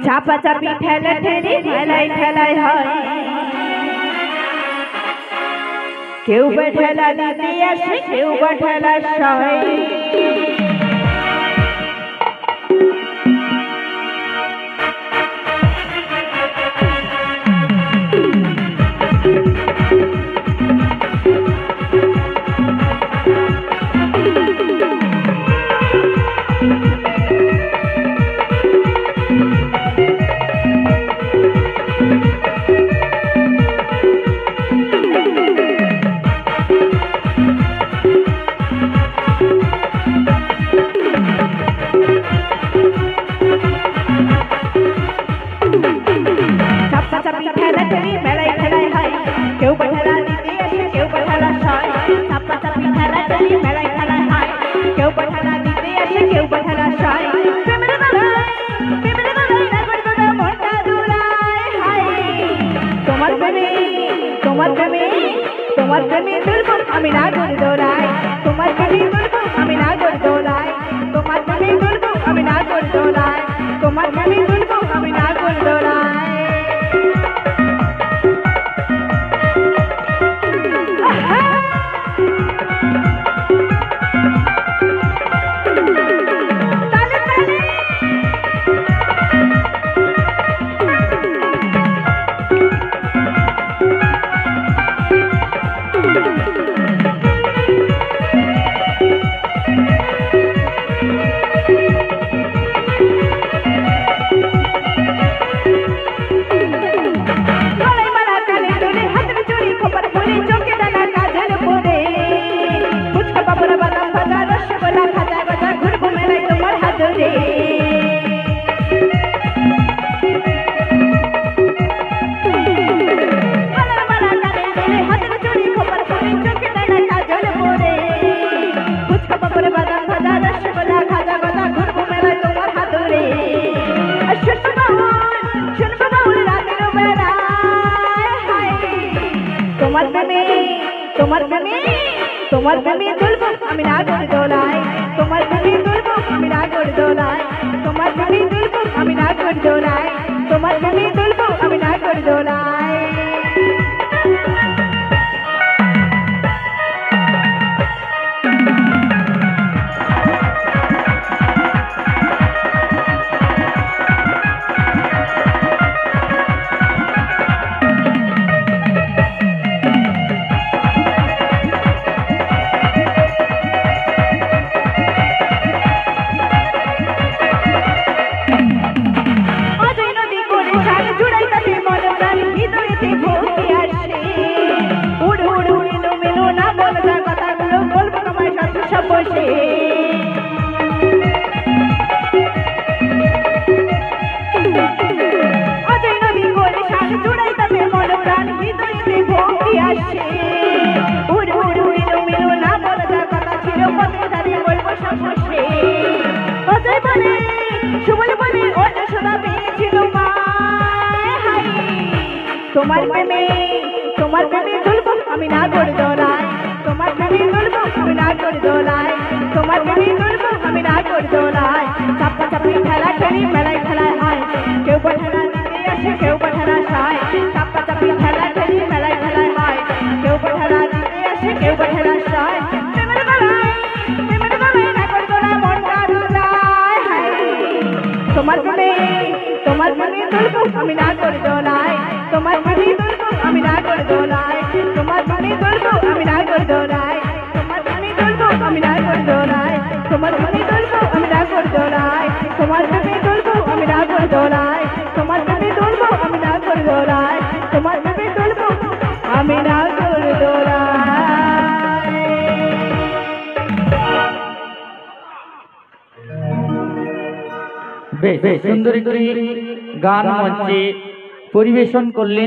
চাপা চাপি ঠেলা ঠেলি ঠেলাই ঠেলাই হয়, কেউ বা ঠেলা দিতে আসে কেউ বা ঠেলা সয়। তোমার প্রেমে দুলবো আমি না করে দোলাই, তোমার প্রেমে দুলবো আমি না করে দোলাই, তোমার প্রেমে দুলবো আমি না করে দোলাই, তোমার প্রেমে দুলবো আমি না করে দোলাই। তোমার প্রেমে দুলবো আমি না করে দোলাই, তোমার প্রেমে দুলবো আমি না করে দোলাই, তোমার প্রেমে দুলবো আমি না করে দোলাই, তোমার প্রেমে দুলবো আমি না করে দোলাই। তোমার প্রেমে দুলবো আমি না করে দোলাই, তোমার প্রেমে দুলবো আমি না করে দোলাই, তোমার প্রেমে দুলবো আমি না করে দোলাই। চাপা চাপি ঠেলা ঠেলি মেলায় খেলায় হয়, কেউ বা ঠেলা দিতে আসে কেউ বা ঠেলা সয়। চাপা চাপি ঠেলা ঠেলি মেলায় খেলায় হয়, কেউ বা ঠেলা দিতে আসে কেউ বা ঠেলা সয়। প্রেমের গলায় না করে দোলা মনটা দোলায় হায়, তোমার প্রেমে দুলবো আমি না করে দোলাই, তোমার প্রেমে দুলবো আমি না করে দোলাই, তোমার প্রেমে দুলবো আমি না করে দোলাই, তোমার প্রেমে দুলবো আমি না করে দোলাই, তোমার প্রেমে দুলবো আমি না করে দোলাই, তোমার প্রেমে দুলবো আমি না করে দোলাই, তোমার প্রেমে দুলবো আমি না করে দোলাই, তোমার প্রেমে দুলবো আমি না করে দোলাই। বেশ সুন্দরী করে গান মঞ্চে পরিবেশন করলেন।